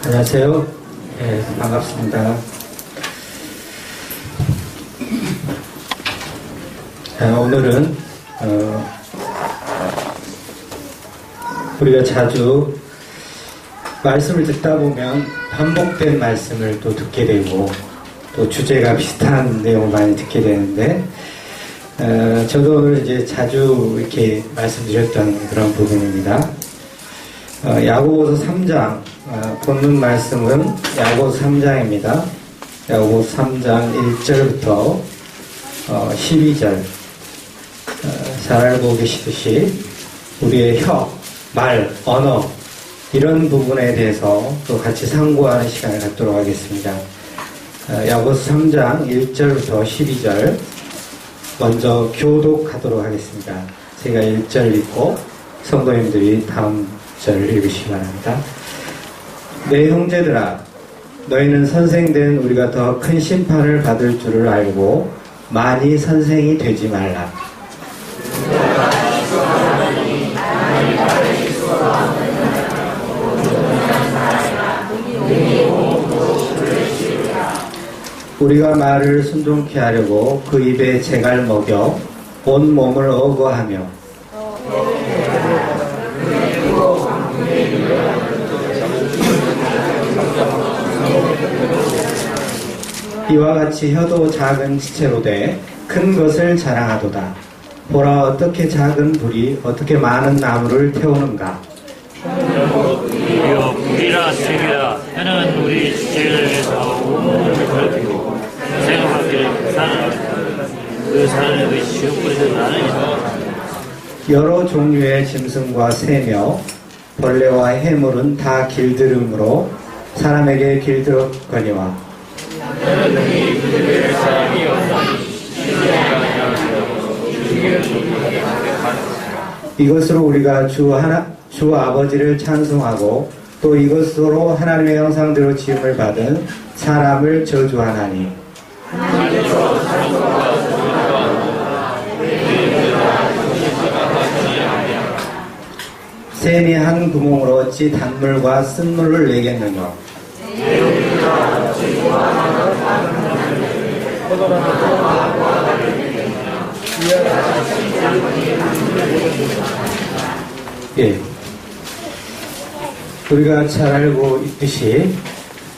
안녕하세요. 네, 반갑습니다. 오늘은 우리가 자주 말씀을 듣다 보면 반복된 말씀을 또 듣게 되고 또 주제가 비슷한 내용을 많이 듣게 되는데 저도 오늘 이제 자주 이렇게 말씀드렸던 그런 부분입니다. 야고보서 3장 본문 말씀은 야고보서 3장입니다. 야고보서 3장 1절부터 12절 잘 알고 계시듯이 우리의 혀, 말, 언어 이런 부분에 대해서 또 같이 상고하는 시간을 갖도록 하겠습니다. 야고보서 3장 1절부터 12절 먼저 교독하도록 하겠습니다. 제가 1절 읽고 성도님들이 다음 절 읽으시기 바랍니다. 내 형제들아, 너희는 선생된 우리가 더 큰 심판을 받을 줄을 알고 많이 선생이 되지 말라. 우리가 말을 순종케 하려고 그 입에 재갈 먹여 온 몸을 어거하며 이와 같이 혀도 작은 지체로 돼 큰 것을 자랑하도다. 보라, 어떻게 작은 불이 어떻게 많은 나무를 태우는가. 불이라 쇠이라 혀는 우리 주제를 위해서 온몸을 더럽히고 생각하기를 그 산을 그 지옥불에서 나는 여러 종류의 짐승과 새며 벌레와 해물은 다 길들음으로 사람에게 길들었거니와 이것으로 우리가 주 아버지를 찬송하고 또 이것으로 하나님의 형상대로 지음을 받은 사람을 저주하나니 샘이 한 구멍으로 어찌 단물과 쓴물을 내겠느냐. 예, 우리가 잘 알고 있듯이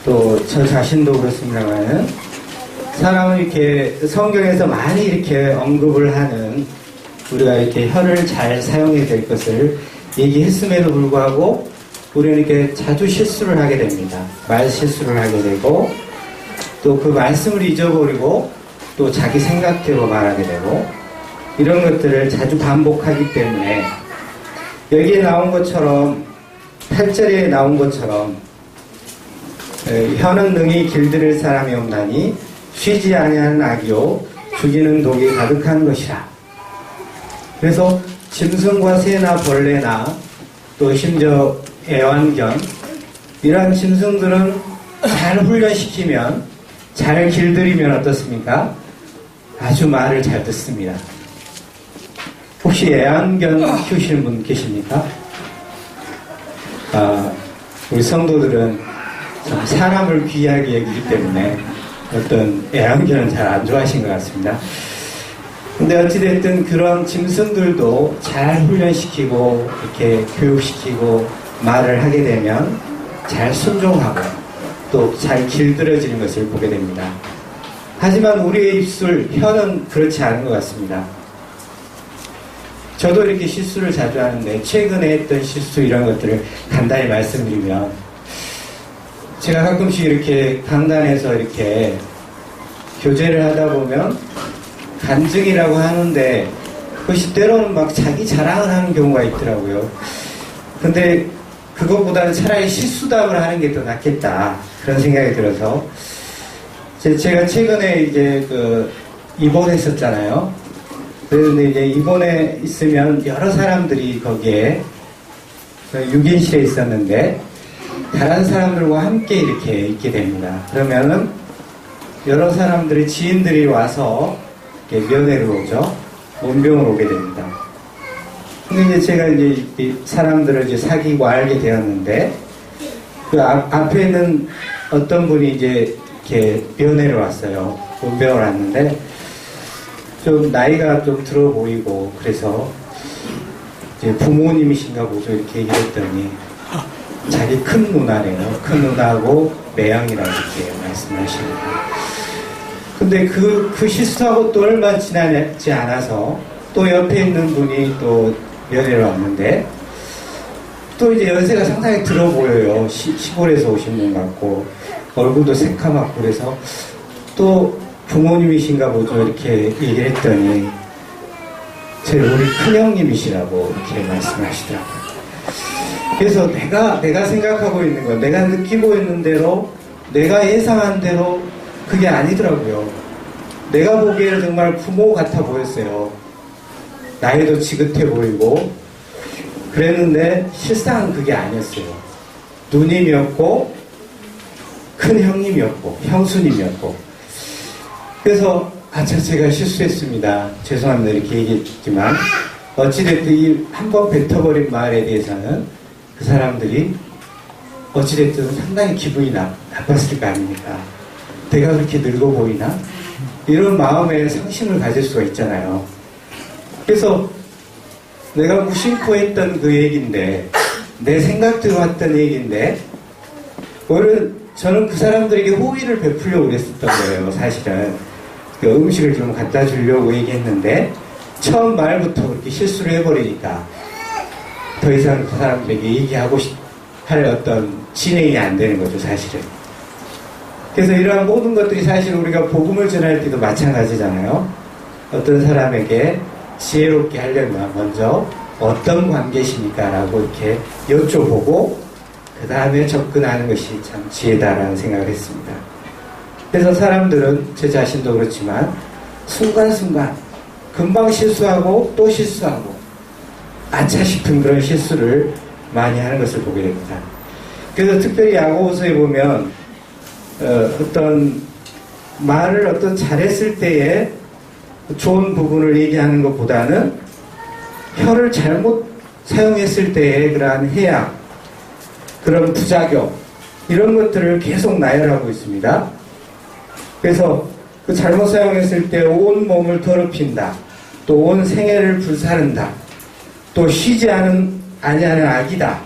또 저 자신도 그렇습니다만 사람은 이렇게 성경에서 많이 이렇게 언급을 하는 우리가 이렇게 혀를 잘 사용해야 될 것을 얘기했음에도 불구하고 우리는 이렇게 자주 실수를 하게 됩니다. 말 실수를 하게 되고 또 그 말씀을 잊어버리고 또 자기 생각대로 말하게 되고 이런 것들을 자주 반복하기 때문에 여기에 나온 것처럼 8절에 나온 것처럼 혀는 능히 길들일 사람이 없나니 쉬지 아니하는 악이요 죽이는 독이 가득한 것이라. 그래서 짐승과 새나 벌레나 또 심지어 애완견 이러한 짐승들은 잘 훈련시키면 잘 길들이면 어떻습니까? 아주 말을 잘 듣습니다. 혹시 애완견 키우시는 분 계십니까? 우리 성도들은 참 사람을 귀하게 여기기 때문에 어떤 애완견은 잘 안 좋아하신 것 같습니다. 근데 어찌됐든 그런 짐승들도 잘 훈련시키고 이렇게 교육시키고 말을 하게 되면 잘 순종하고 또 잘 길들여지는 것을 보게 됩니다. 하지만 우리의 입술, 혀는 그렇지 않은 것 같습니다. 저도 이렇게 실수를 자주 하는데 최근에 했던 실수 이런 것들을 간단히 말씀드리면 제가 가끔씩 이렇게 강단에서 이렇게 교제를 하다 보면 간증이라고 하는데 그것이 때로는 막 자기 자랑을 하는 경우가 있더라고요. 근데 그것보다는 차라리 실수담을 하는 게 더 낫겠다 그런 생각이 들어서 제가 최근에 이제 입원했었잖아요. 그런데 이제 입원에 있으면 여러 사람들이 거기에 6인실에 있었는데 다른 사람들과 함께 이렇게 있게 됩니다. 그러면은 여러 사람들의 지인들이 와서 면회를 오죠. 문병을 오게 됩니다. 근데 이제 제가 이제 사람들을 이제 사귀고 알게 되었는데 그 앞에 있는 어떤 분이 이제 이렇게 면회를 왔어요. 문병을 왔는데 좀 나이가 좀 들어 보이고 그래서 이제 부모님이신가 보죠. 이렇게 얘기를 했더니 자기 큰 누나래요. 큰 누나하고 매형이라고 이렇게 말씀하시는. 근데 그 실수하고 또 얼마 지나지 않아서 또 옆에 있는 분이 또 면회를 왔는데 또 이제 연세가 상당히 들어 보여요. 시골에서 오신 분 같고 얼굴도 새카맣고 그래서 또 부모님이신가 보죠. 이렇게 얘기를 했더니 제 우리 큰형님이시라고 이렇게 말씀하시더라고요. 그래서 내가 생각하고 있는 거, 내가 느끼고 있는 대로, 내가 예상한 대로 그게 아니더라고요. 내가 보기에는 정말 부모 같아 보였어요. 나이도 지긋해 보이고 그랬는데 실상은 그게 아니었어요. 누님이었고 큰 형님이었고 형수님이었고. 그래서 제가 실수했습니다. 죄송합니다. 이렇게 얘기했지만 어찌됐든 이 한번 뱉어버린 말에 대해서는 그 사람들이 어찌됐든 상당히 기분이 나빴을 거 아닙니까? 내가 그렇게 늙어 보이나? 이런 마음에 상심을 가질 수가 있잖아요. 그래서 내가 무심코 했던 그 얘기인데 내 생각대로 했던 얘기인데 오늘 저는 그 사람들에게 호의를 베풀려고 그랬었던 거예요. 사실은 그 음식을 좀 갖다 주려고 얘기했는데 처음 말부터 그렇게 실수를 해버리니까 더 이상 그 사람들에게 얘기하고 할 어떤 진행이 안 되는 거죠. 사실은. 그래서 이러한 모든 것들이 사실 우리가 복음을 전할 때도 마찬가지잖아요. 어떤 사람에게 지혜롭게 하려면 먼저 어떤 관계십니까? 라고 이렇게 여쭤보고 그 다음에 접근하는 것이 참 지혜다라는 생각을 했습니다. 그래서 사람들은 제 자신도 그렇지만 순간순간 금방 실수하고 또 실수하고 아차 싶은 그런 실수를 많이 하는 것을 보게 됩니다. 그래서 특별히 야고보서에 보면 어떤 말을 어떤 잘했을 때에 좋은 부분을 얘기하는 것보다는 혀를 잘못 사용했을 때의 그러한 해악, 그런 부작용 이런 것들을 계속 나열하고 있습니다. 그래서 그 잘못 사용했을 때 온 몸을 더럽힌다. 또 온 생애를 불사른다. 또 쉬지 아니하는 악이다.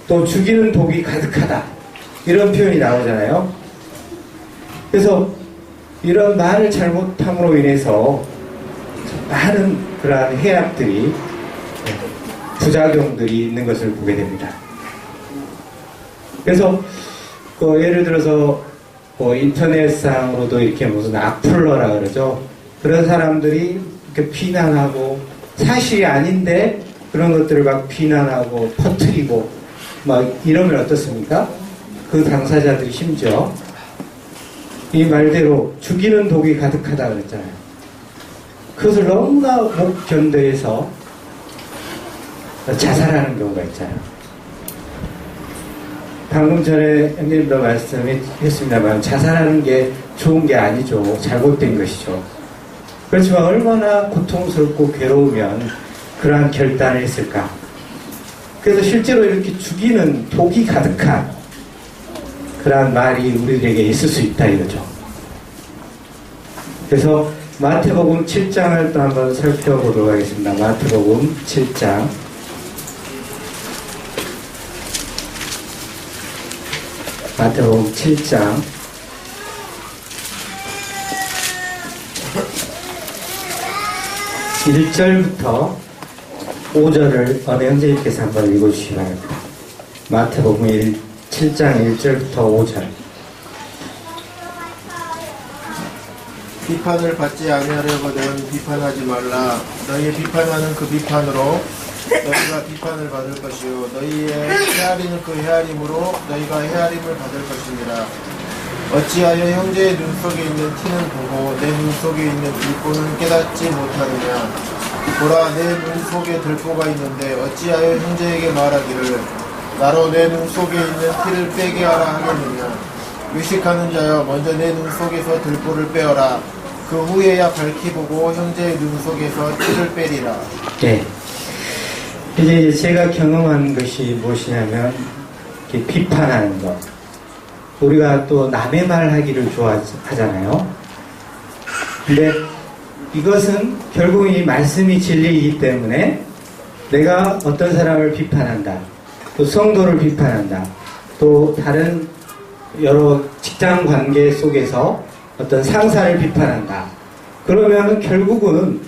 또 죽이는 독이 가득하다. 이런 표현이 나오잖아요. 그래서 이런 말을 잘못함으로 인해서 많은 그러한 해악들이 부작용들이 있는 것을 보게 됩니다. 그래서 예를 들어서 인터넷상으로도 이렇게 무슨 악플러라 그러죠. 그런 사람들이 이렇게 비난하고 사실이 아닌데 그런 것들을 막 비난하고 퍼뜨리고 막 이러면 어떻습니까? 그 당사자들이 심지어 이 말대로 죽이는 독이 가득하다 그랬잖아요. 그것을 너무나 못 견뎌해서 자살하는 경우가 있잖아요. 방금 전에 형님도 말씀했습니다만 자살하는 게 좋은 게 아니죠. 잘못된 것이죠. 그렇지만 얼마나 고통스럽고 괴로우면 그러한 결단을 했을까. 그래서 실제로 이렇게 죽이는 독이 가득한 그러한 말이 우리들에게 있을 수 있다 이거죠. 그래서 마태복음 7장을 또 한번 살펴보도록 하겠습니다. 마태복음 7장 마태복음 7장 1절부터 5절을 어느 형제님께서 한번 읽어주시기 바랍니다. 마태복음 7장 1절부터 5절. 비판을 받지 아니하려거든 비판하지 말라. 너희 비판하는 그 비판으로 너희가 비판을 받을 것이요 너희의 헤아리는 그 헤아림으로 너희가 헤아림을 받을 것이니라. 어찌하여 형제의 눈 속에 있는 티는 보고 내 눈 속에 있는 들보는 깨닫지 못하느냐. 보라, 내 눈 속에 들보가 있는데 어찌하여 형제에게 말하기를 나로 내 눈 속에 있는 티를 빼게 하라 하겠느냐. 유식하는 자여, 먼저 내 눈 속에서 들보를 빼어라. 그 후에야 밝히 보고 형제의 눈 속에서 티를 빼리라. 네. 이제 제가 경험한 것이 무엇이냐면 이렇게 비판하는 것. 우리가 또 남의 말 하기를 좋아하잖아요. 근데 이것은 결국 이 말씀이 진리이기 때문에 내가 어떤 사람을 비판한다. 또 성도를 비판한다. 또 다른 여러 직장 관계 속에서 어떤 상사를 비판한다. 그러면 결국은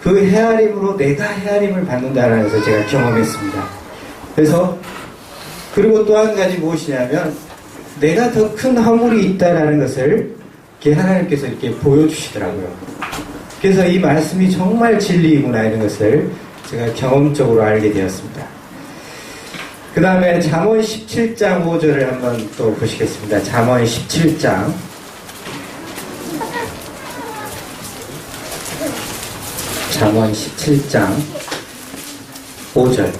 그 헤아림으로 내가 헤아림을 받는다는 것을 제가 경험했습니다. 그래서 그리고 또 한 가지 무엇이냐면 내가 더 큰 허물이 있다라는 것을 이렇게 하나님께서 이렇게 보여주시더라고요. 그래서 이 말씀이 정말 진리이구나 이런 것을 제가 경험적으로 알게 되었습니다. 그 다음에 잠언 17장 5절을 한번 또 보시겠습니다. 잠언 17장 잠언 17장 5절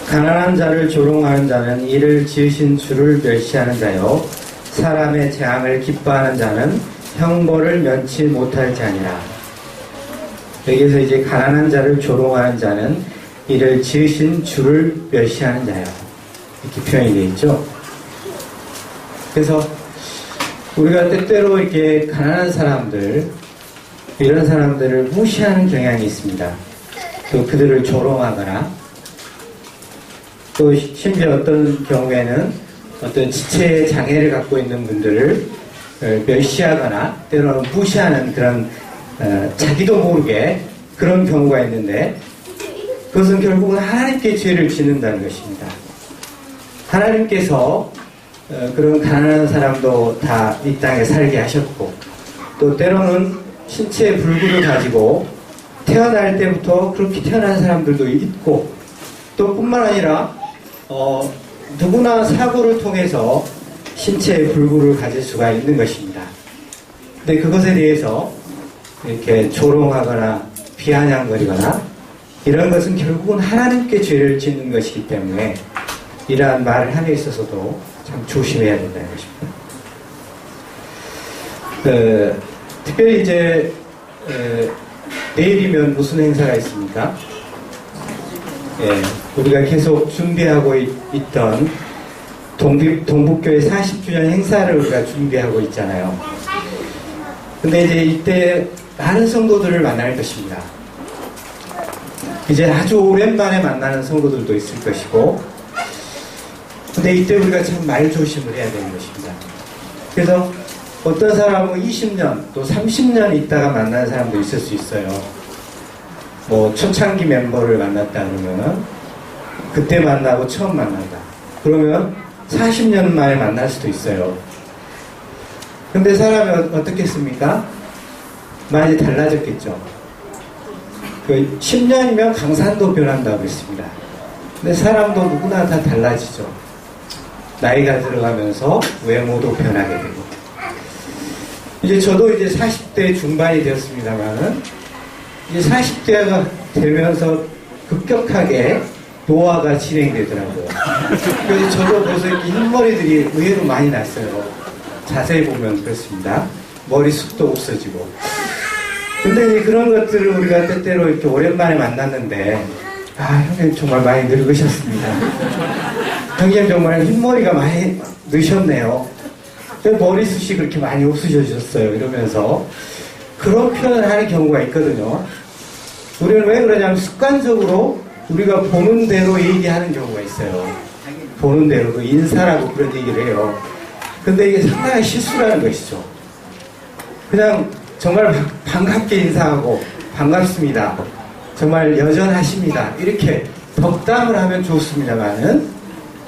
가난한 자를 조롱하는 자는 이를 지으신 주를 멸시하는 자요 사람의 재앙을 기뻐하는 자는 형벌을 면치 못할 자니라. 여기서 이제 가난한 자를 조롱하는 자는 이를 지으신 주를 멸시하는 자요 이렇게 표현이 되어 있죠. 그래서 우리가 때때로 이렇게 가난한 사람들 이런 사람들을 무시하는 경향이 있습니다. 또 그들을 조롱하거나 또 심지어 어떤 경우에는 어떤 지체의 장애를 갖고 있는 분들을 멸시하거나 때로는 무시하는 그런 자기도 모르게 그런 경우가 있는데 그것은 결국은 하나님께 죄를 짓는다는 것입니다. 하나님께서 그런 가난한 사람도 다 이 땅에 살게 하셨고 또 때로는 신체의 불구를 가지고 태어날 때부터 그렇게 태어난 사람들도 있고 또 뿐만 아니라 누구나 사고를 통해서 신체의 불구를 가질 수가 있는 것입니다. 근데 그것에 대해서 이렇게 조롱하거나 비아냥거리거나 이런 것은 결국은 하나님께 죄를 짓는 것이기 때문에 이러한 말을 함에 있어서도 참 조심해야 된다는 것입니다. 특별히 이제 내일이면 무슨 행사가 있습니까? 우리가 계속 준비하고 있던 동북교회 40주년 행사를 우리가 준비하고 있잖아요. 근데 이제 이때 많은 성도들을 만날 것입니다. 이제 아주 오랜만에 만나는 성도들도 있을 것이고 근데 이때 우리가 참 말조심을 해야 되는 것입니다. 그래서 어떤 사람은 20년 또 30년 있다가 만나는 사람도 있을 수 있어요. 뭐 초창기 멤버를 만났다 그러면은 그때 만나고 처음 만난다. 그러면 40년 만에 만날 수도 있어요. 근데 사람이 어떻겠습니까? 많이 달라졌겠죠. 그 10년이면 강산도 변한다고 했습니다. 근데 사람도 누구나 다 달라지죠. 나이가 들어가면서 외모도 변하게 되고. 이제 저도 이제 40대 중반이 되었습니다만은 이제 40대가 되면서 급격하게 노화가 진행되더라고요. 그래서 저도 벌써 이렇게 흰머리들이 의외로 많이 났어요. 자세히 보면 그렇습니다. 머리숱도 없어지고. 근데 이제 그런 것들을 우리가 때때로 이렇게 오랜만에 만났는데, 형님 정말 많이 늙으셨습니다. 형님 정말 흰머리가 많이 넣으셨네요. 머리숱이 그렇게 많이 없으셨어요. 이러면서 그런 표현을 하는 경우가 있거든요. 우리는 왜 그러냐면 습관적으로 우리가 보는 대로 얘기하는 경우가 있어요. 보는 대로 인사라고 그런 얘기를 해요. 근데 이게 상당히 실수라는 것이죠. 그냥 정말 반갑게 인사하고 반갑습니다. 정말 여전하십니다. 이렇게 덕담을 하면 좋습니다만은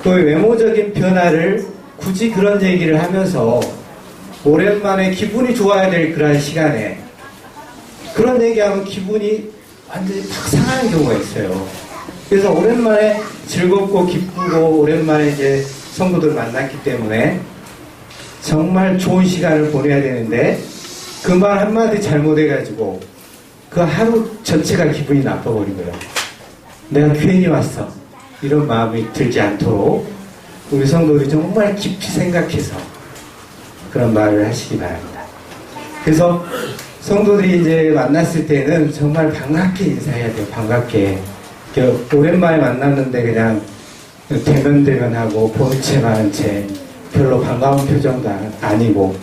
그 외모적인 변화를 굳이 그런 얘기를 하면서 오랜만에 기분이 좋아야 될 그런 시간에 그런 얘기하면 기분이 완전히 팍 상하는 경우가 있어요. 그래서 오랜만에 즐겁고 기쁘고 오랜만에 이제 성도들 만났기 때문에 정말 좋은 시간을 보내야 되는데 그 말 한마디 잘못해가지고 그 하루 전체가 기분이 나빠버린 거예요. 내가 괜히 왔어. 이런 마음이 들지 않도록 우리 성도들이 정말 깊이 생각해서 그런 말을 하시기 바랍니다. 그래서 성도들이 이제 만났을 때는 정말 반갑게 인사해야 돼요. 반갑게. 오랜만에 만났는데 그냥 대면대면하고 보는 채 마는 채 별로 반가운 표정도 아니고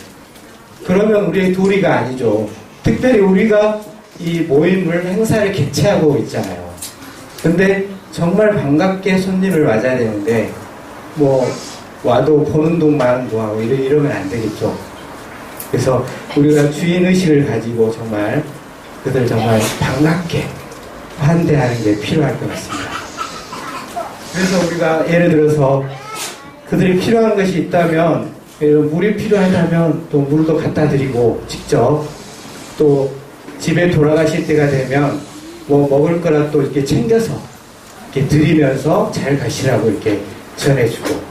그러면 우리의 도리가 아니죠. 특별히 우리가 이 모임을 행사를 개최하고 있잖아요. 근데 정말 반갑게 손님을 맞아야 되는데 뭐 와도 보는 동 마는 동 하고 이러면 안 되겠죠. 그래서 우리가 주인의식을 가지고 정말 그들 정말 반갑게 환대하는 게 필요할 것 같습니다. 그래서 우리가 예를 들어서 그들이 필요한 것이 있다면 물이 필요하다면 또 물도 갖다 드리고 직접 또 집에 돌아가실 때가 되면 뭐 먹을 거라 또 이렇게 챙겨서 이렇게 드리면서 잘 가시라고 이렇게 전해주고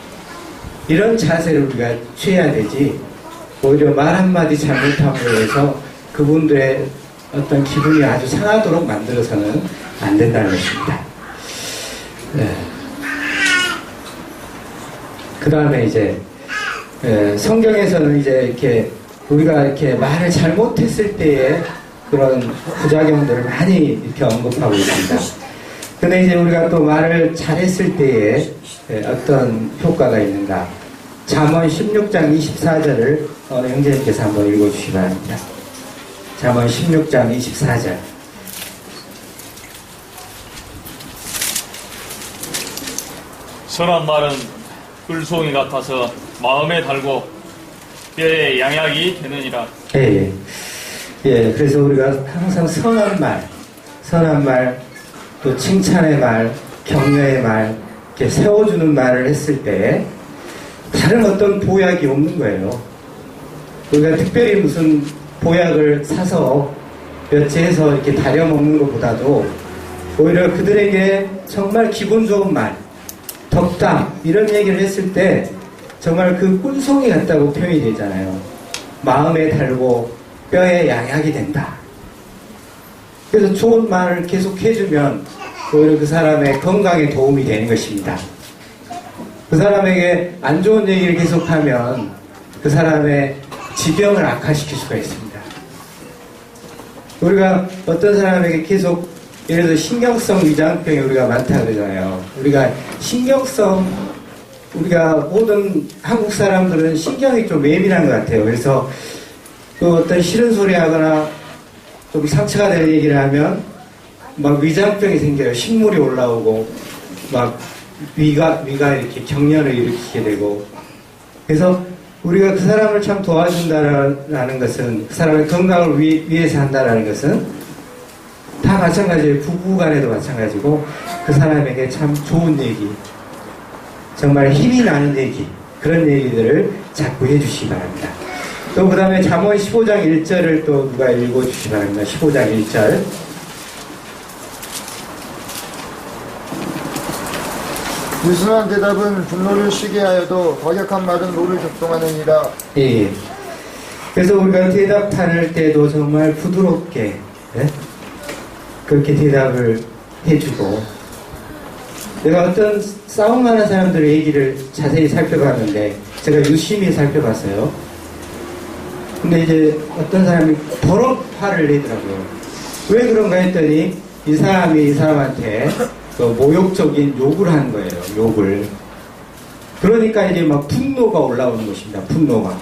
이런 자세를 우리가 취해야 되지 오히려 말 한마디 잘못함으로 해서 그분들의 어떤 기분이 아주 상하도록 만들어서는 안 된다는 것입니다. 네. 그 다음에 이제 성경에서는 이제 이렇게 우리가 이렇게 말을 잘못했을 때의 그런 부작용들을 많이 이렇게 언급하고 있습니다. 근데 이제 우리가 또 말을 잘했을 때에 어떤 효과가 있는가? 잠언 16장 24절을 형제님께서 한번 읽어주시기 바랍니다. 잠언 16장 24절. 선한 말은 꿀송이 같아서 마음에 달고 뼈에 양약이 되느니라. 예. 그래서 우리가 항상 선한 말, 또 칭찬의 말, 격려의 말, 이렇게 세워주는 말을 했을 때 다른 어떤 보약이 없는 거예요. 우리가 특별히 무슨 보약을 사서 몇채해서 이렇게 다려 먹는 것보다도 오히려 그들에게 정말 기분 좋은 말, 덕담 이런 얘기를 했을 때 정말 그 꿀송이 같다고 표현이 되잖아요. 마음에 달고 뼈에 양약이 된다. 그래서 좋은 말을 계속 해주면 오히려 그 사람의 건강에 도움이 되는 것입니다. 그 사람에게 안 좋은 얘기를 계속하면 그 사람의 지병을 악화시킬 수가 있습니다. 우리가 어떤 사람에게 계속 예를 들어 신경성 위장병이 우리가 많다 그러잖아요. 우리가 모든 한국 사람들은 신경이 좀 예민한 것 같아요. 그래서 또 어떤 싫은 소리 하거나 좀 상처가 되는 얘기를 하면 막 위장병이 생겨요. 식물이 올라오고 막 위가 이렇게 경련을 일으키게 되고 그래서 우리가 그 사람을 참 도와준다라는 것은 그 사람의 건강을 위해서 한다라는 것은 다 마찬가지예요. 부부간에도 마찬가지고 그 사람에게 참 좋은 얘기 정말 힘이 나는 얘기 그런 얘기들을 자꾸 해주시기 바랍니다. 또 그 다음에 잠언 15장 1절을 또 누가 읽어주시기 바랍니다. 15장 1절. 유순한 대답은 분노를 쉬게 하여도 과격한 말은 노를 격동하느니라. 예. 그래서 우리가 대답할 때도 정말 부드럽게 그렇게 대답을 해주고 내가 어떤 싸움하는 사람들의 얘기를 자세히 살펴봤는데 제가 유심히 살펴봤어요. 근데 이제 어떤 사람이 버럭 화를 내더라고요. 왜 그런가 했더니 이 사람이 이 사람한테 모욕적인 욕을 하는 거예요. 욕을. 그러니까 이제 막 분노가 올라오는 것입니다. 분노가.